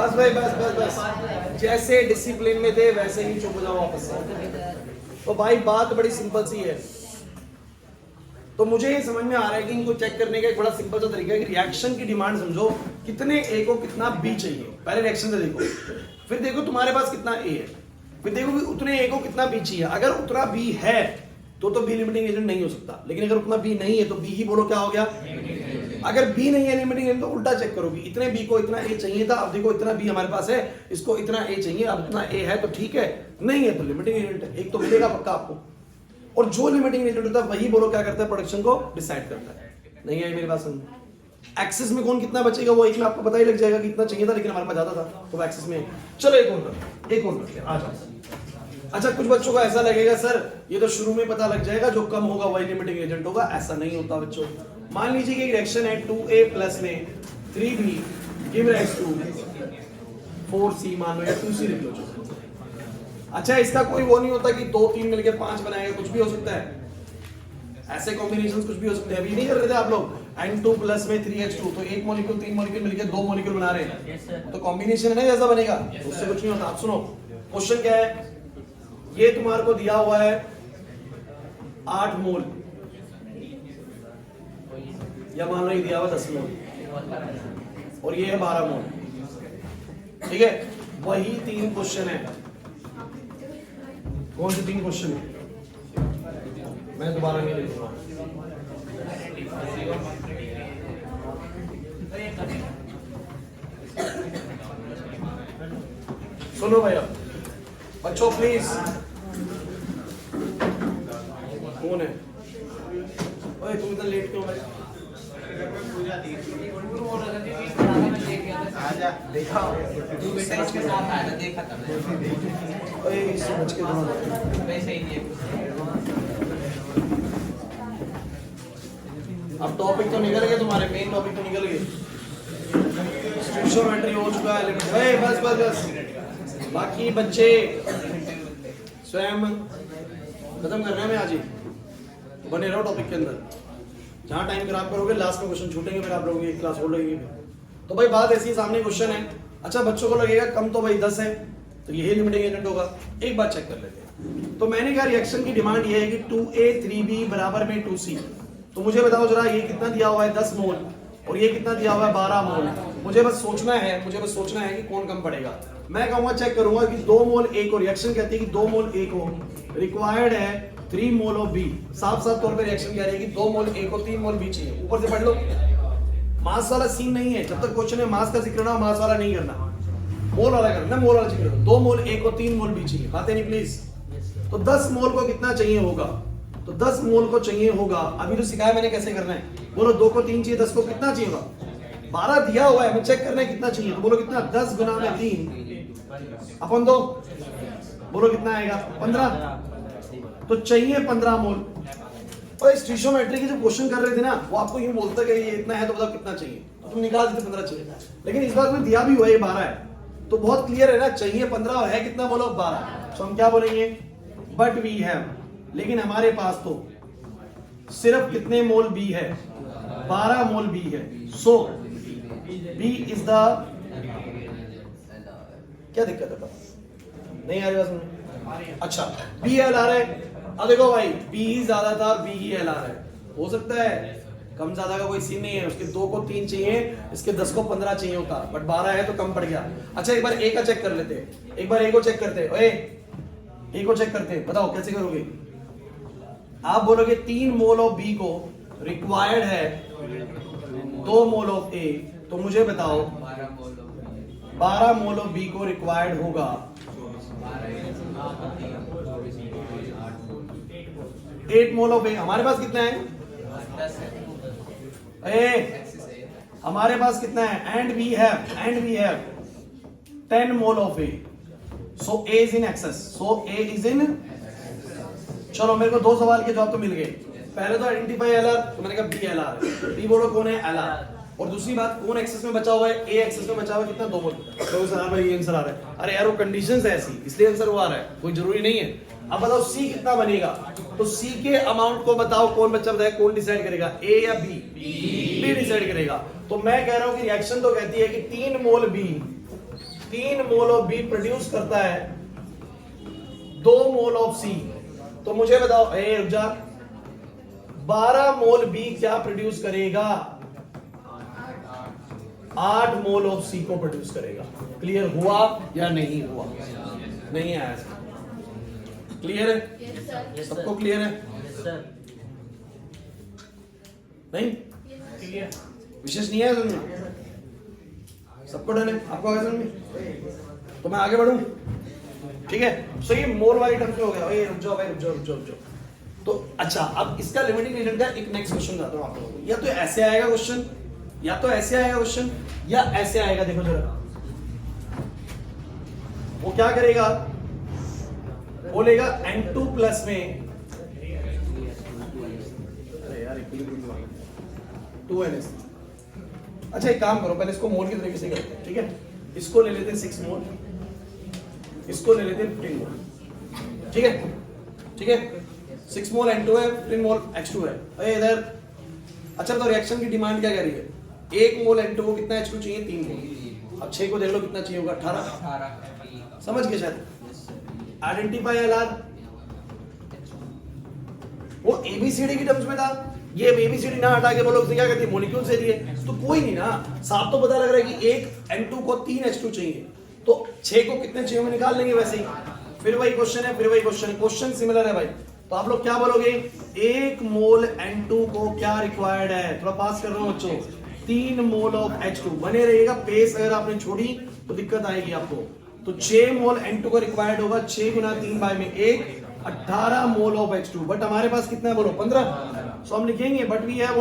बस भाई बस बस बस, जैसे डिसिप्लिन में थे वैसे ही चुप हो जाओ वापस से। तो भाई बात बड़ी सिंपल सी है। तो मुझे ये समझ में आ रहा है कि इनको चेक करने का एक बड़ा सिंपल सा तरीका है कि रिएक्शन की डिमांड समझो, कितने ए को कितना बी चाहिए। पहले रिएक्शन से देखो, फिर देखो तुम्हारे पास कितना ए है, फिर देखो कि उतने ए को कितना बी चाहिए। अगर उतना बी है तो बी लिमिटिंग एजेंट नहीं हो सकता, लेकिन अगर उतना बी नहीं है तो बी ही बोलो क्या हो गया। अगर बी नहीं है लिमिटिंग एजेंट तो उल्टा चेक करोगे, इतने बी को इतना ए चाहिए था, अब देखो इतना बी हमारे पास है, इसको इतना ए चाहिए, अब इतना ए है तो ठीक है, नहीं है तो लिमिटिंग एजेंट है। एक तो मिलेगा पक्का आपको, और जो लिमिटिंग एजेंट होता है वही बोलो क्या करता है, प्रोडक्शन को डिसाइड करता है। नहीं है मेरी बात समझ। एक्सेस में कौन कितना बचेगा वो एक में आपको पता ही लग जाएगा कि इतना चाहिए था, लेकिन हमारे पास ज्यादा था तो एक्सेस में। चलो एक और आ जाओ। अच्छा, कुछ बच्चों को ऐसा लगेगा सर ये तो शुरू में पता लग जाएगा, जो कम होगा वही लिमिटिंग एजेंट होगा। ऐसा नहीं होता बच्चों। मान लीजिए कि एक रिएक्शन है 2a प्लस में 3b give rise to 4c, मान लो, या 2c लिख लो। अच्छा, इसका कोई वो नहीं होता कि 2 3 मिलके 5 बनाएगा, कुछ भी हो सकता है, ऐसे कॉम्बिनेशंस कुछ भी हो सकते हैं। अभी नहीं कर रहे थे आप लोग n2 प्लस में 3h2, तो एक मॉलिक्यूल 3 मॉलिक्यूल मिलके 2 मॉलिक्यूल बना रहे हैं, तो कॉम्बिनेशन है ना जैसा बनेगा, उससे कुछ नहीं होता। आप सुनो क्वेश्चन क्या है, ये तुम्हारे को दिया हुआ है 8 मोल, या मान लो ये दिया हुआ 10 मोल, और ये है 12 मोल, ठीक है। वही 3 क्वेश्चन है। कौन से 3 क्वेश्चन है, मैं दोबारा नहीं लिखूंगा। सुनो भैया बच्चों प्लीज, कौन है ओए, तुम इतना लेट क्यों भाई? आजा देखा तू बेटा इसके साथ आया था, देखा था ओए इससे बच के थोड़ा। वैसे ही नहीं अब टॉपिक तो निकल गए तुम्हारे, मेन टॉपिक तो निकल गए, स्टोइकोमेट्री हो चुका है, लिमिट। ओए बस बस बस, बाकी बच्चे स्वयं खत्म करना है मैं आज ही, बने रहो टॉपिक के अंदर। जहाँ टाइम खराब करोगे लास्ट में क्वेश्चन छूटेंगे, फिर आप लोग एक क्लास होल्ड लगेगी। तो भाई बात ऐसी, सामने क्वेश्चन है। अच्छा, बच्चों को लगेगा कम तो भाई 10 है तो यही लिमिटिंग एजेंट होगा। एक बात चेक कर लेते हैं। तो मैंने कहा रिएक्शन की डिमांड ये है कि 2a 3b बराबर में 2c। तो मुझे बताओ जरा, ये कितना दिया हुआ है 10 मोल, और ये कितना दिया हुआ है 12 मोल। मुझे बस सोचना है कि कौन कम पड़ेगा। मैं कहूँगा चेक करूंगा कि 2 मोल ए को, रिएक्शन कहती है कि 2 मोल ए को रिक्वायर्ड है 3 मोल ऑफ बी। साफ साफ तौर पे रिएक्शन कह रही है कि 2 मोल ए को 3 मोल बी चाहिए। ऊपर से पढ़ लो, मास वाला सीन नहीं है। जब तक क्वेश्चन में मास का जिक्र ना हो, मास वाला नहीं करना, मोल वाला करना, मोल वाला जिक्र। 2 मोल ए को 3 मोल बी चाहिए, बातें नहीं प्लीज। तो 10 मोल को कितना चाहिए होगा, तो 10 मोल को चाहिए होगा, अभी तो सिखाया मैंने कैसे करना है। बोलो 2 को 3 चाहिए, 10 को कितना चाहिए होगा, 12 दिया हुआ है, हमें चेक करना है कितना चाहिए। तो बोलो कितना, 10 गुना में 3 अपन 2, बोलो कितना आएगा 15। तो चाहिए 15 मोल। और स्टोइकोमेट्री की जो क्वेश्चन कर रहे थे ना, वो आपको यूं बोलता कि ये इतना है तो बताओ कितना चाहिए, तो तुम निकाल देते 15 चाहिए। लेकिन इस बार में दिया भी हुआ है 12 है, तो बहुत क्लियर है ना, चाहिए 15 और है कितना, बोलो 12। तो हम क्या बोलेंगे, बट वी हैव, लेकिन हमारे पास तो सिर्फ कितने मोल बी है, 12 मोल बी है। सो बी इज द, क्या दिक्कत है, नहीं आ रही बात समझ? अच्छा, बी एल आ रहा है। अब देखो भाई, बी ही ज्यादा था, बी ही एल आ रहा है, हो सकता है कम ज्यादा का कोई सीन नहीं है। उसके 2 को 3 चाहिए, इसके 10 को 15 चाहिए होता, बट 12 है तो कम पड़ गया। अच्छा, एक बार ए का चेक कर लेते हैं, एक बार ए को चेक करते हैं। ओए ए को चेक करते हैं, बताओ कैसे करोगे। आप बोलोगे 3 मोल ऑफ बी को रिक्वायर्ड है 2 मोल ऑफ ए, तो मुझे बताओ 12 मोल ऑफ बी को रिक्वायर्ड होगा 8 मोल ऑफ ए। हमारे पास कितना है, हमारे पास कितना है, and we have 10 mole of A. So A is in excess, so A is in. चलो मेरे को 2 सवाल के जवाब तो मिल गए। पहले तो आइडेंटिफाई एलआर, तो मैंने कहा बी एलआर, बी बोलो कौन है, एलआर। और दूसरी बात, कौन एक्सेस में बचा हुआ है, ए एक्सेस में बचा हुआ है, कितना 2 मोल। तो सर भाई ये आंसर आ रहा है, अरे यार वो कंडीशंस है ऐसी, इसलिए आंसर वो आ रहा है, कोई जरूरी नहीं है। अब बताओ सी कितना बनेगा, तो सी के अमाउंट को बताओ, कौन बच्चा बताए, कौन डिसाइड करेगा, ए या बी? बी डिसाइड करेगा। तो मैं कह रहा हूं कि रिएक्शन तो कहती है कि 3 mole B 3 mole of B produce करता है 2 मोल ऑफ सी, तो मुझे बताओ ए रुक जा, 12 मोल बी क्या प्रोड्यूस करेगा? 8 मोल ऑफ सी को प्रोड्यूस करेगा। क्लियर हुआ या नहीं हुआ? नहीं आया? क्लियर है? सबको क्लियर है? नहीं विशेष नहीं है समझ? सबको डन है? आपको आगे समझ में? तो मैं आगे बढ़ूं? ठीक है, सो ये मोल वाली टर्म पे हो गया। रुक जाओ भाई, रुक जाओ। तो अच्छा, अब इसका लिमिटिंग एजेंट का एक नेक्स्ट क्वेश्चन बताता हूं आप लोगों को। या तो ऐसे आएगा क्वेश्चन, या तो ऐसे आएगा क्वेश्चन, या ऐसे आएगा। देखो जरा, वो क्या करेगा? बोलेगा N2 प्लस में, अरे यार 2NS। अच्छा एक काम करो, पहले इसको मोल की तरीके से करते हैं, ठीक है? इसको ले लेते हैं 6 मोल, इसको ले लेते हैं 15 मोल, ठीक है? 6 मोल N2 है, 15 मोल H2 है। अरे इधर अच्छा, तो रिएक्शन की डिमांड क्या कह रही है? 1 मोल N2 को कितना H2 चाहिए? 3 मोल। अब 6 को देख लो कितना चाहिए होगा? 18। समझ गए शायद? आइडेंटिफाई LR, वो ABCD की टर्म्स में था। ये ABCD ना हटा के बोलो क्या कहती है? मॉलिक्यूल से दिए तो कोई नहीं ना, साफ तो पता लग रहा है कि 1 N2 को 3 H2 चाहिए, तो 6 को कितने चाहिए निकाल लेंगे वैसे ही। फिर वही क्वेश्चन है, क्वेश्चन सिमिलर है भाई। तो आप लोग क्या बोलोगे? 1 मोल N2 को क्या रिक्वायर्ड है? थोड़ा पास कर रहा हूं बच्चों। 3 मोल ऑफ H2 बने रहेगा। पेस अगर आपने छोड़ी तो दिक्कत आएगी आपको। तो 6 मोल N2 को रिक्वायर्ड होगा। 6 गुना 3 बाय में 1, 18 मोल ऑफ H2। बट हमारे पास कितना है बोलो? 15। सो हम लिखेंगे but we have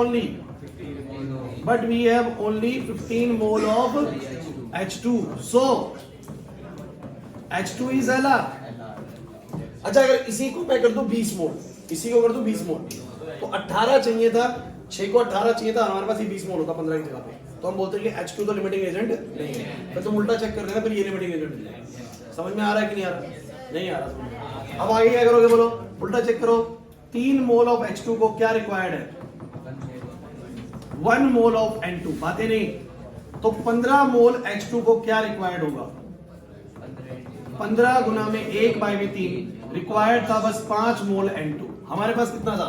only 15 mole of H2। So H2 is LR। अच्छा, अगर इसी को मैं कर दूं 20 मोल, इसी को कर दूं 20 मोल, तो 18 चाहिए था, 6 को 18 चाहिए था, हमारे पास ये 20 मोल होता 15 की जगह पे। तो हम बोलते हैं कि H2 तो लिमिटिंग एजेंट नहीं है। तो तुम उल्टा चेक कर रहे हैं, फिर ये लिमिटिंग एजेंट है। समझ में आ रहा है कि नहीं आ रहा? नहीं आ रहा। अब आगे क्या करोगे बोलो? उल्टा चेक करो। 3 मोल ऑफ H2 को क्या रिक्वायर्ड है? 1 मोल ऑफ N2। बातें नहीं। तो 15 मोल H2 को क्या रिक्वायर्ड होगा? 15 गुना में 1 बाय में 3 रिक्वायर्ड था बस 5 मोल N2। हमारे पास कितना था?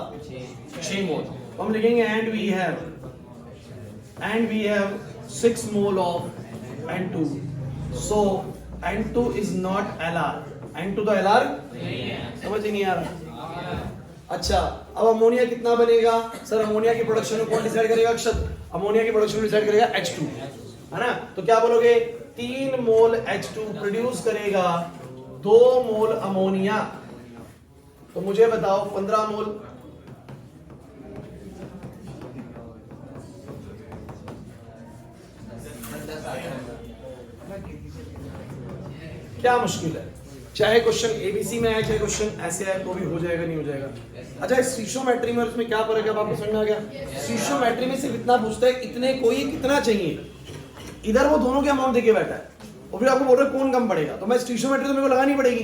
6 मोल। तो हम लिखेंगे and we have 6 mole of N2। So N2 is not LR। N2 तो LR समझ ही नहीं आ रहा। अच्छा, अब अमोनिया कितना बनेगा? सर अमोनिया की प्रोडक्शन को कौन डिसाइड करेगा? अक्षत। अमोनिया की प्रोडक्शन को डिसाइड करेगा H2, है ना? तो क्या बोलोगे? 3 मोल H2 प्रोड्यूस करेगा 2 मोल अमोनिया। तो मुझे बताओ 15 मोल क्या मुश्किल है? चाहे क्वेश्चन ABC में आए, चाहे क्वेश्चन ऐसे आए, तो भी हो जाएगा, नहीं हो जाएगा। अच्छा, स्टीशियोमेट्री में उसमें क्या फर्क है? आपको समझ में आ गया? स्टीशियोमेट्री में सिर्फ इतना पूछता है इतने को ही कितना चाहिए। इधर वो दोनों के अमाउंट देके बैठा है और फिर आपको बोल रहे कौन कम पड़ेगा। तो मैं स्टीशियोमेट्री तो मेरे को लगानी पड़ेगी,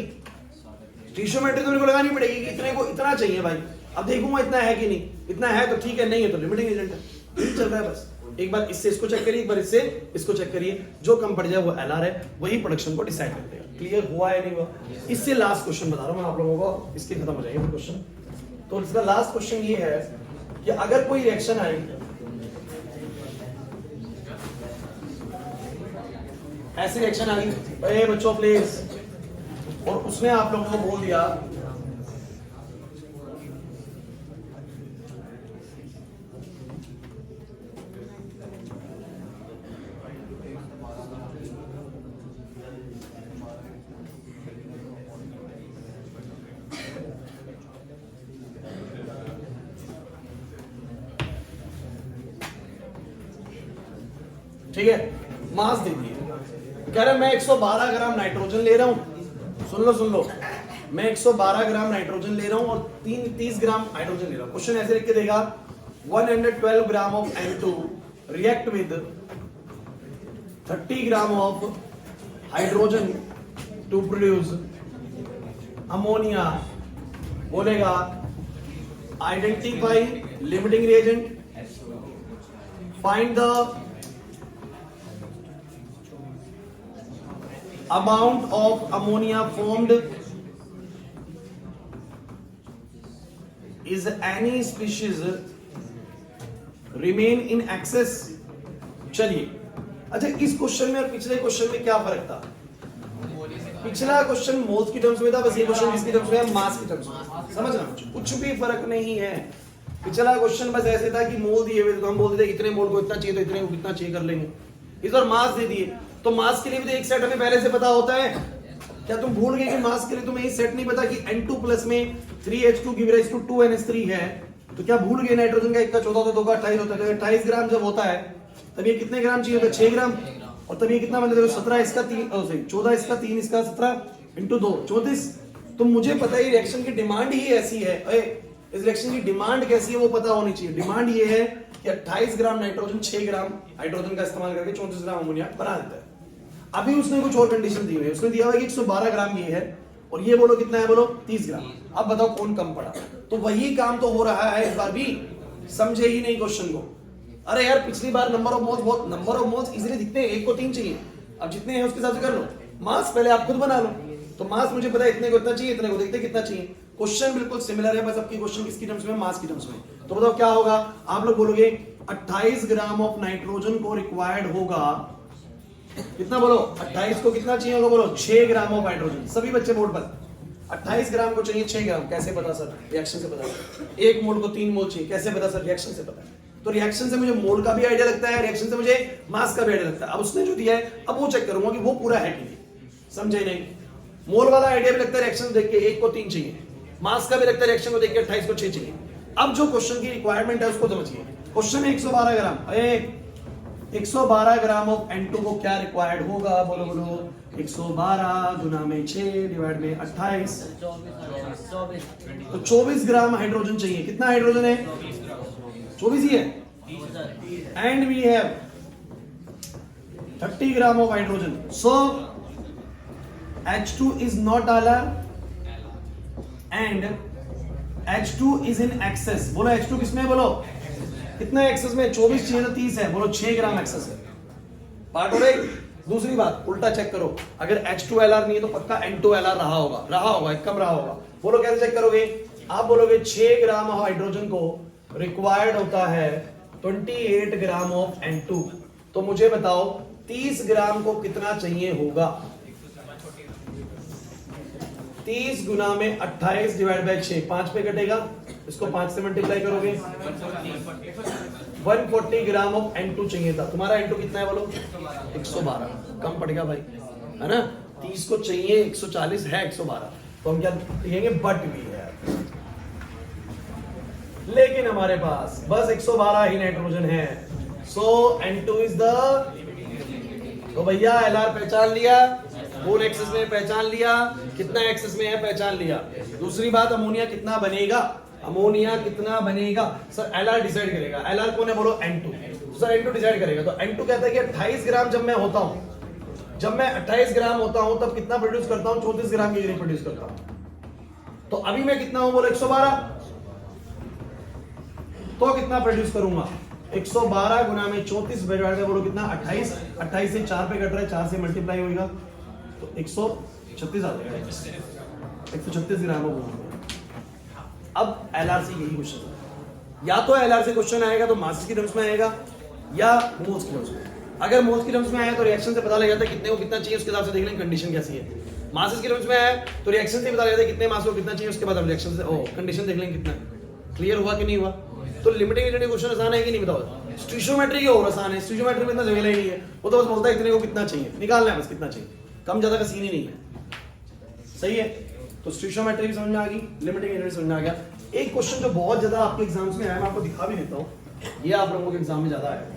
स्टीशियोमेट्री तो मेरे को लगानी पड़ेगी कि इतने को इतना चाहिए भाई। अब देखूंगा इतना है कि नहीं, इतना है तो ठीक है, नहीं है तो लिमिटिंग एजेंट है। यही चल रहा है बस। एक बार इससे इसको चेक करिए, एक बार इससे इसको चेक करिए, जो कम पड़ जाए वो LR है, वही प्रोडक्शन को डिसाइड कर देगा। क्लियर हुआ है नहीं हुआ? इससे लास्ट क्वेश्चन बता रहा हूं मैं आप लोगों को, इसके खत्म हो जाएंगे क्वेश्चन। तो इसका लास्ट क्वेश्चन ये है कि अगर कोई रिएक्शन आई, ऐसी रिएक्शन आ गई बच्चों प्लीज, और उसने आप लोगों को बोल दिया ठीक है, मास दे दिए, कह रहे मैं 112 ग्राम नाइट्रोजन ले रहा हूं। सुन लो, मैं 112 ग्राम नाइट्रोजन ले रहा हूं और 30 ग्राम हाइड्रोजन ले रहा हूं। क्वेश्चन ऐसे लिख के देगा 112 gram of N2 react with 30 gram of hydrogen to produce ammonia. बोलेगा identify limiting reagent, find the amount of ammonia formed is any species remain in excess. चलिए, अच्छा इस क्वेश्चन में और पिछले क्वेश्चन में क्या फर्क था? पिछला क्वेश्चन मोल्स की टर्म्स में था, बस ये क्वेश्चन किसकी टर्म्स में है? मास की टर्म्स में। समझना, कुछ भी फर्क नहीं है। पिछला क्वेश्चन बस ऐसे था कि मोल दिए हुए तो हम बोलते थे इतने मोल को इतना चाहिए तो इतने को कितना चाहिए कर लेंगे। इस बार मास दे दिए तो मास के लिए भी तो एक सेट हमें पहले से पता होता है। क्या तुम भूल गए कि मास के लिए तुम्हें ये सेट नहीं पता कि N2 प्लस में 3H2 give rise to 2NH3 है? तो क्या भूल गए नाइट्रोजन का 1 का 14 होता है, 2 का 28 होता है। 28 ग्राम जब होता है तब ये कितने ग्राम चाहिए होता है? 6 ग्राम। और तब ये कितना बन 17 इसका 3 14 इसका 3 इसका 17 इंटू 2 34। तो मुझे पता है रिएक्शन की डिमांड ही ऐसी है। इस रिएक्शन की डिमांड कैसी है वो पता होनी चाहिए। डिमांड ये है कि 28 ग्राम नाइट्रोजन 6 ग्राम हाइड्रोजन का इस्तेमाल करके 34 ग्राम अमोनिया बना देता है। अभी उसने कुछ और कंडीशन दी हुई है। उसने दिया हुआ है कि 112 ग्राम ये है और ये बोलो कितना है? बोलो 30 ग्राम। अब बताओ कौन कम पड़ा? तो वही काम तो हो रहा है इस बार भी। समझे ही नहीं क्वेश्चन को? अरे यार पिछली बार नंबर ऑफ मोल्स इजीली दिखते हैं, 1 को 3 चाहिए। अब जितने हैं उसके हिसाब से कर लो। मास पहले आप खुद बना लो। तो मास मुझे पता है इतने को इतना चाहिए, इतने को देखते कितना चाहिए। क्वेश्चन बिल्कुल सिमिलर है, बस आपकी क्वेश्चन किसकी टर्म्स में? मास की टर्म्स में। तो बताओ क्या होगा? आप लोग बोलोगे 28 ग्राम ऑफ नाइट्रोजन को रिक्वायर्ड होगा कितना? बोलो 28 को कितना चाहिए होगा? बोलो 6 ग्राम ऑफ हाइड्रोजन। सभी बच्चे बोर्ड पर 28 ग्राम को चाहिए 6 ग्राम। कैसे पता सर? रिएक्शन से पता है। 1 मोल को 3 मोल चाहिए। कैसे पता सर? रिएक्शन से पता है। तो रिएक्शन से मुझे मोल का भी आइडिया लगता है, रिएक्शन से मुझे मास का भी आइडिया लगता है। अब उसने जो दिया है अब वो चेक करूंगा कि वो पूरा है कि नहीं। समझे नहीं? मोल वाला आइडिया भी लगता है रिएक्शन देख के 1 को 3 चाहिए, मास का भी लगता है रिएक्शन को देख के 28 को 6 चाहिए। अब जो क्वेश्चन की रिक्वायरमेंट है उसको समझिए। क्वेश्चन है 112 ग्राम। 112 ग्राम ऑफ N2 को क्या रिक्वायर्ड होगा? बोलो बोलो 112 गुना में 6 डिवाइड में 28 तो 24 ग्राम हाइड्रोजन चाहिए। कितना हाइड्रोजन है? 24 ही है। And we have 30 gram of hydrogen. So H2 is not Alar and H2 is in excess। बोलो H2 किसमें है? बोलो कितना एक्सेस में? 24 चाहिए तो 30 है। बोलो 6 ग्राम एक्सेस है। पार्ट हो रही। दूसरी बात उल्टा चेक करो, अगर H2 Lr नहीं है तो पक्का N2 Lr रहा होगा, एक कम रहा होगा। बोलो कैसे चेक करोगे? आप बोलोगे 6 ग्राम हाइड्रोजन को रिक्वायर्ड होता है 28 ग्राम ऑफ N2। तो मुझे बताओ 30 ग्राम को कितना चाहिए होगा? 30 गुना में 28 डिवाइड बाय 6 5 पे कटेगा। इसको 5 से मल्टीप्लाई करोगे 140 ग्राम ऑफ N2 चाहिए था। तुम्हारा N2 कितना है? बोलो 112। कम पड़ गया भाई, है ना? 30 को चाहिए 140 है 112। तो हम क्या लिखेंगे? बट भी है। लेकिन हमारे पास बस 112 ही नाइट्रोजन है। सो N2 इज द। तो भैया Lr पहचान लिया, मोल एक्सेस में पहचान लिया, कितना एक्सेस में है पहचान लिया। दूसरी बात अमोनिया कितना बनेगा? अमोनिया कितना बनेगा सर? Lr डिसाइड करेगा। Lr कौन है? बोलो N2। सर N2 डिसाइड करेगा। तो N2 कहता है कि 28 ग्राम जब मैं होता हूं, जब मैं 28 ग्राम होता हूं तब कितना प्रोड्यूस करता हूं? 34 ग्राम की प्रोड्यूस करता हूं। तो अभी मैं कितना हूं? बोलो 112। तो कितना प्रोड्यूस करूंगा? 112 गुना में 34 डिवाइड बाय बोलो कितना? 28। 28 से 4 पे कट रहा है, 4 से मल्टीप्लाई होगा तो 136 आ जाएगा। 136 ग्राम होगा। अब Lr से यही क्वेश्चन है। या तो Lr से क्वेश्चन आएगा तो मास की टर्म्स में आएगा या मोल्स की टर्म्स में। अगर मोल्स की टर्म्स में आया तो रिएक्शन से पता लग जाता है कितने को कितना चाहिए, उसके हिसाब से देख लेंगे कंडीशन कैसी है। मास की टर्म्स में आया तो रिएक्शन से पता लग जाता है कितने मास को कितना चाहिए, उसके बाद हम रिएक्शन से कंडीशन देख लेंगे कितना। क्लियर हुआ कि नहीं हुआ? तो लिमिटिंग एजेंट क्वेश्चन आसान है कि नहीं बताओ? स्टीरियोमेट्री और आसान है। स्टीरियोमेट्री में इतना झमेला ही नहीं है, वो तो बस बोलता है इतने को कितना चाहिए, निकालना है बस कितना चाहिए। कम ज्यादा का सीन ही नहीं है। सही है? तो स्टीरियोमेट्री भी समझ में आ गई, लिमिटिंग एजेंट समझ में आ गया। एक क्वेश्चन जो बहुत ज्यादा आपके एग्जाम्स में आया, मैं आपको दिखा भी देता हूं, ये आप लोगों के एग्जाम में ज्यादा आया।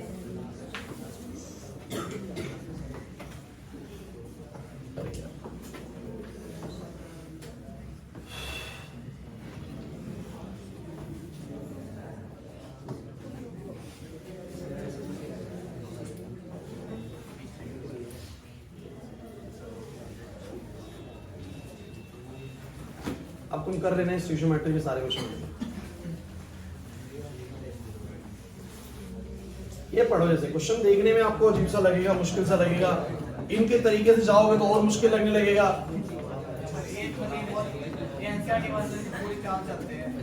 अब तुम कर लेना स्टीरियोमेट्री के सारे क्वेश्चन। ये पढ़ो, जैसे क्वेश्चन देखने में आपको अजीब सा लगेगा, मुश्किल सा लगेगा, इनके तरीके से जाओगे तो और मुश्किल लगने लगेगा।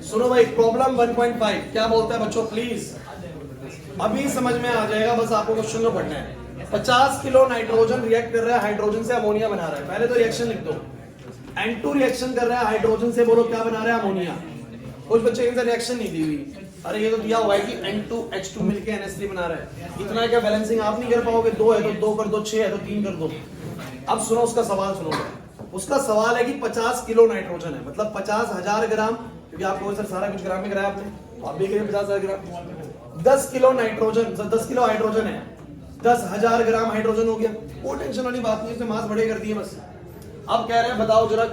सुनो भाई, प्रॉब्लम 1.5 क्या बोलता है बच्चों, प्लीज अभी समझ में आ जाएगा, बस आपको क्वेश्चन को पढ़ना है। 50 किलो नाइट्रोजन रिएक्ट कर रहा है, हाइड्रोजन से अमोनिया बना रहा है। पहले तो रिएक्शन लिख दो। N2 रिएक्शन कर रहा है हाइड्रोजन से, बोलो क्या बना रहा है, अमोनिया। कुछ बच्चे इनसे रिएक्शन नहीं दी हुई, अरे ये तो दिया हुआ है कि N2H2 मिलके NH3 बना रहा है। इतना क्या बैलेंसिंग आप नहीं कर पाओगे? 2 है तो 2 कर दो, 6 है तो 3 कर दो। अब सुनो उसका सवाल, सुनो। उसका सवाल है कि 50 किलो नाइट्रोजन है, मतलब 50,000 ग्राम, क्योंकि आपको सर सारा कुछ ग्राम में कराया आपने, आप भी करिए 50,000 ग्राम। 10 किलो नाइट्रोजन, 10 किलो हाइड्रोजन है, 10,000 ग्राम हाइड्रोजन हो गया। कोई टेंशन वाली बात नहीं, उसने मास बड़े कर दिए बस। अब कह रहे हैं बताओ जरा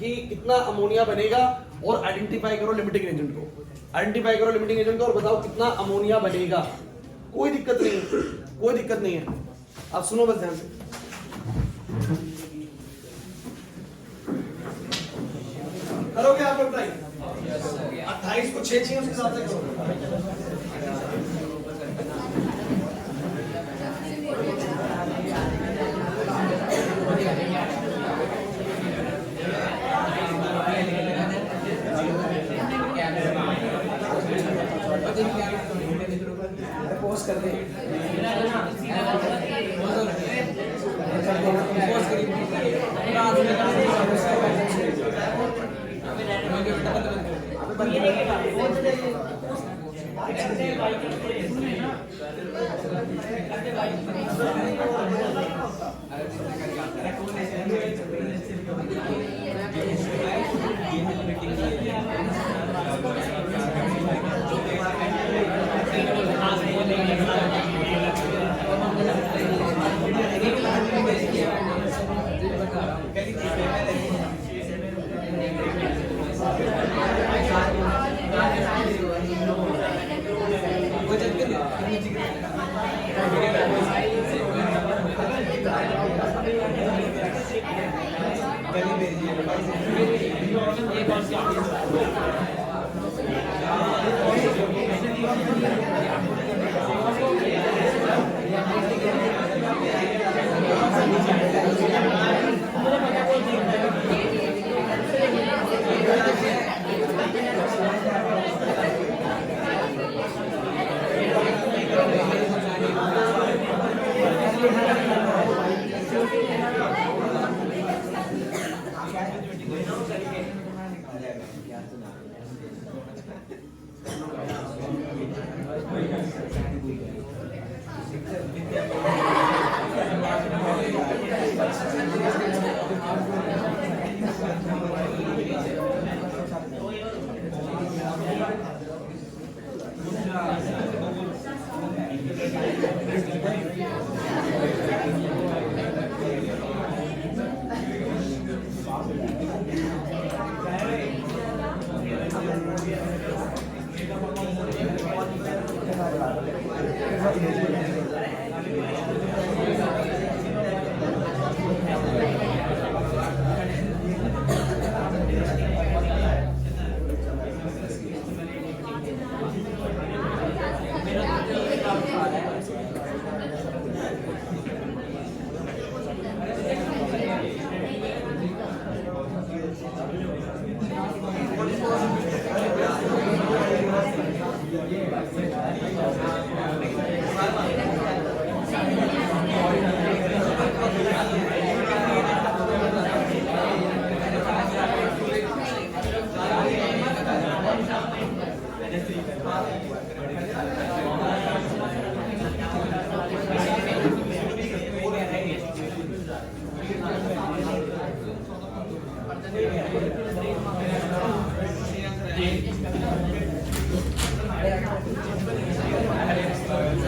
कि कितना अमोनिया बनेगा, और आइडेंटिफाई करो लिमिटिंग एजेंट को, आइडेंटिफाई करो लिमिटिंग एजेंट को, और बताओ कितना अमोनिया बनेगा। कोई दिक्कत नहीं है, कोई दिक्कत नहीं है। अब सुनो बस ध्यान से, करोगे आप लोग ट्राई? 28 को 6 चाहिए, उसके हिसाब से करो। पोस्ट कर दे,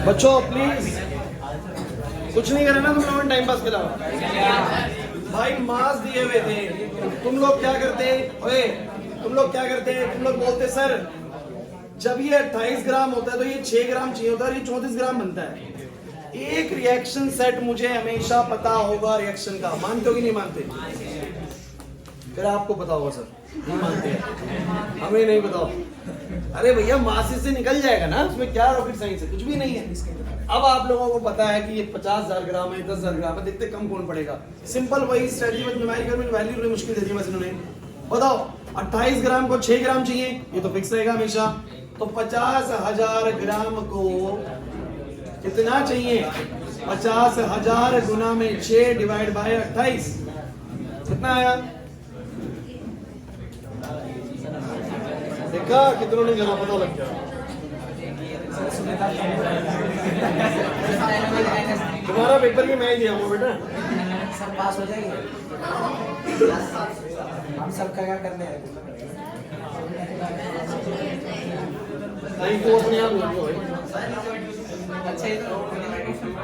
बच्चों प्लीज कुछ नहीं करे ना तुम लोगों ने टाइम पास के अलावा। भाई मास दिए हुए थे, तुम लोग क्या करते, ओए तुम लोग क्या करते, तुम लोग बोलते सर जब ये 28 ग्राम होता है तो ये 6 ग्राम चाहिए होता है, ये 34 ग्राम बनता है। एक रिएक्शन सेट मुझे हमेशा पता होगा रिएक्शन का, मानते हो कि नहीं मानते? फिर आपको पता होगा सर, नहीं मानते हमें नहीं बताओ। अरे भैया मास से निकल जाएगा ना, उसमें क्या रॉकेट साइंस है, कुछ भी नहीं है। अब आप लोगों को पता है कि ये 50,000 ग्राम है, 10,000 ग्राम है, देखते कम कौन पड़ेगा। सिंपल वही स्ट्रेटजी में न्यूमेरिकल में वैल्यू थोड़ी मुश्किल दे दी बस इन्होंने। बताओ 28 ग्राम को 6 ग्राम चाहिए, ये तो फिक्स रहेगा हमेशा। तो 50,000 ग्राम को कितना चाहिए? 50,000 गुना में 6 डिवाइड बाय 28 कितना आया? देखा कितनों ने जरा पता लग गया। तुम्हारा पेपर भी मैं ही दिया हूँ बेटा। सब पास हो जाएंगे। हम सब क्या करने हैं? नहीं तो अपने आप बोलो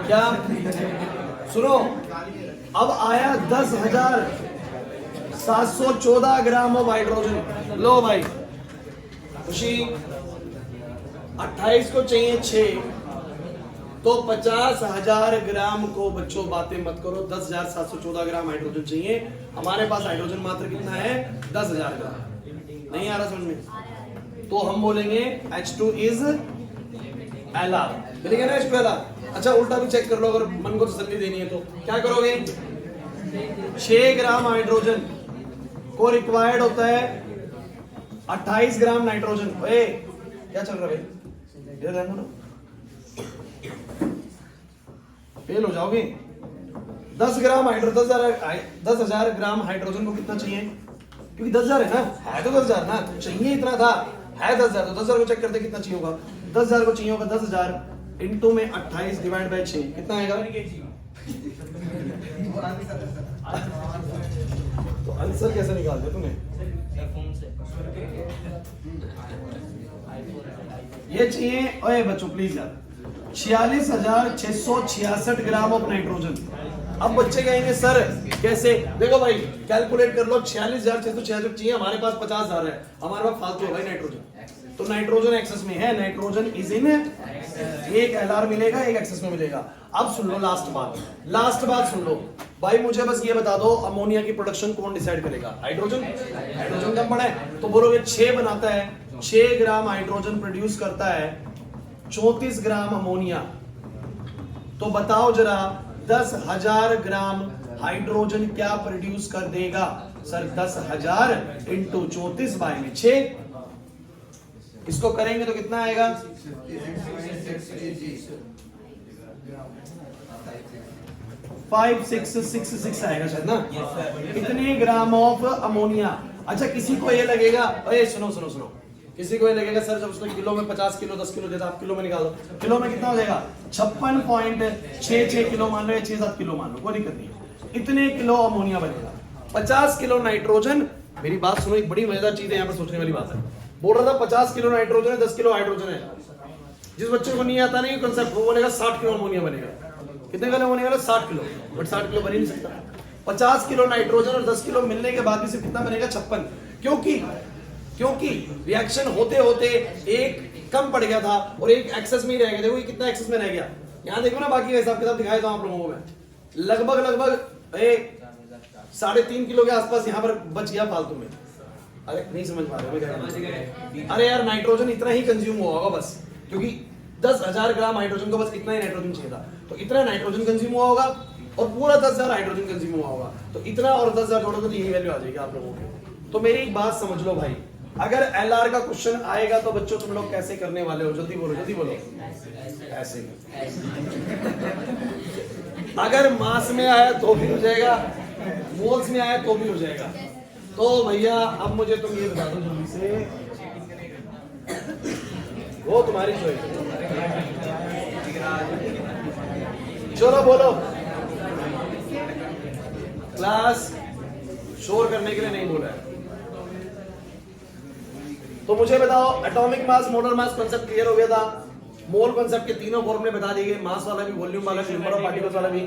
क्या? सुनो, अब आया 10,714 ग्राम ऑफ हाइड्रोजन। लो भाई खुशी, 28 को चाहिए 6, तो 50,000 ग्राम को बच्चों बातें मत करो, 10,714 ग्राम हाइड्रोजन चाहिए। हमारे पास हाइड्रोजन मात्र कितना है? 10,000 ग्राम। नहीं आ रहा समझ में? तो हम बोलेंगे H2 इज Lr, मिलेगा ना H2 Lr। अच्छा उल्टा भी चेक कर लो, अगर मन को तसल्ली देनी है तो क्या करोगे? 6 ग्राम हाइड्रोजन को रिक्वायर्ड होता है 28 ग्राम नाइट्रोजन। क्या चल रहा है भाई? इधर ध्यान दो ना, फेल हो जाओगे। 10 ग्राम हाइड्रोजन, 10,000 ग्राम हाइड्रोजन को कितना चाहिए? क्योंकि 10,000 है ना, है तो 10,000 ना, चाहिए इतना था, है 10,000, तो 10,000 को चेक करते कितना चाहिए होगा। 10,000 को चाहिए होगा 10,000 इंटू में 28 डिवाइड बाय 6 कितना आएगा? तो आंसर कैसे निकालते तुमने? ये चाहिए, ओए बच्चों प्लीज यार, 46,666 ग्राम ऑफ नाइट्रोजन। अब बच्चे कहेंगे सर कैसे? देखो भाई कैलकुलेट कर लो, 46,666 चाहिए, हमारे पास 50,000 है, हमारे पास फालतू है भाई नाइट्रोजन। तो नाइट्रोजन एक्सेस में है, नाइट्रोजन इज इन, एक एलआर मिलेगा, एक एक्सेस में मिलेगा। अब सुन लो लास्ट बात सुन लो भाई, मुझे बस ये बता दो अमोनिया की प्रोडक्शन कौन डिसाइड करेगा? हाइड्रोजन कम पड़ा है तो बोलोगे 6 बनाता है, 6 ग्राम हाइड्रोजन प्रोड्यूस करता है 34 ग्राम अमोनिया। तो बताओ जरा 10,000 ग्राम हाइड्रोजन क्या प्रोड्यूस कर देगा? सर 10,000 इंटू 34 बाय में 6, इसको करेंगे तो कितना आएगा? 5666 आएगा शायद ना। कितने ग्राम ऑफ अमोनिया? अच्छा किसी को ये लगेगा, अरे सुनो, किसी को ये लगेगा सर जब उसने किलो में 50 किलो 10 किलो देता, आप किलो में निकालो, किलो में कितना हो जाएगा? 56.66 किलो मान लो, 6-7 किलो मान लो, कोई दिक्कत नहीं। इतने किलो अमोनिया बनेगा, 50 किलो नाइट्रोजन। मेरी बात सुनो, एक बड़ी मजेदार चीज है यहाँ पर सोचने वाली बात है। बोल रहा था 50 किलो नाइट्रोजन है, 10 किलो हाइड्रोजन है। जिस बच्चे को नहीं आता नहीं कंसेप्ट, वो बोलेगा 60 किलो अमोनिया बनेगा। कितने किलो अमोनिया बनेगा? 60 किलो, बट 60 किलो बन ही नहीं सकता। 50 किलो नाइट्रोजन और 10 किलो मिलने के बाद भी सिर्फ कितना बनेगा? 56। क्योंकि रिएक्शन होते होते एक कम पड़ गया था और एक एक्सेस में ही रह गया। देखो ये कितना एक्सेस में रह गया, यहाँ देखो ना, बाकी का हिसाब किताब दिखाया था आप लोगों को मैं, लगभग 3.5 किलो के आसपास यहाँ पर बच गया फालतू में। अरे नहीं समझ पा रहे? अरे यार नाइट्रोजन इतना ही कंज्यूम हुआ होगा बस, क्योंकि 10,000 ग्राम हाइड्रोजन को बस इतना ही नाइट्रोजन चाहिए था, तो इतना नाइट्रोजन कंज्यूम हुआ होगा और पूरा 10,000 हाइड्रोजन कंज्यूम हुआ होगा, तो इतना और 10,000 जोड़ोगे तो यही वैल्यू आ जाएगी आप लोगों की। तो मेरी एक बात समझ लो भाई, अगर एलआर का क्वेश्चन आएगा तो बच्चों तुम लोग कैसे करने वाले हो? जल्दी बोलो। ऐसे। अगर मास में आया तो भी हो जाएगा, मोल्स में आया तो भी हो जाएगा। तो भैया अब मुझे तुम ये बता दो जल्दी से, वो तुम्हारी चॉइस है। चलो बोलो। क्लास शोर करने के लिए नहीं बोला है। तो मुझे बताओ, atomic mass, molar mass concept clear हो गया था। मोल कांसेप्ट के तीनों फॉर्मूले बता दिए गए, मास वाला भी, वॉल्यूम वाला भी, नंबर ऑफ पार्टिकल्स वाला भी,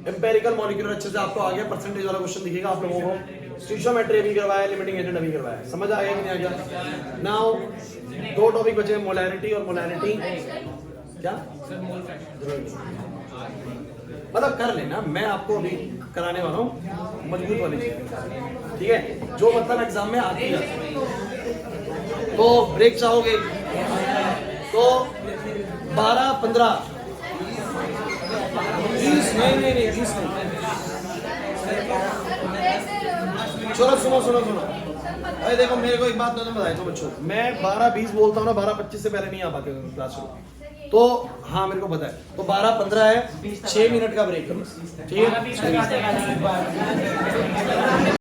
एम्पिरिकल मॉलिक्यूलर अच्छे से आपको आगे परसेंटेज वाला क्वेश्चन दिखेगा आप लोगों को। स्टोइचियोमेट्री भी करवाया, लिमिटिंग एजेंट भी करवाया। समझ आ गया कि नहीं आ गया? नाउ 2 टॉपिक बचे, मोलैरिटी और मोलैरिटी क्या मतलब कर लेना, मैं आपको अभी कराने वाला हूँ मजबूत वाली चीज, ठीक है, जो मतलब एग्जाम में आती है। तो ब्रेक चाहोगे तो 12-15 नहीं 20 नहीं। चलो सुनो सुनो सुनो, अरे देखो मेरे को एक बात तो बताए तो बच्चों, मैं 12:20 बोलता हूँ ना, 12:25 से पहले नहीं आ पाते क्लास में, तो हाँ मेरे को पता है, तो 12:15 है, 6 मिनट का ब्रेक, ठीक है।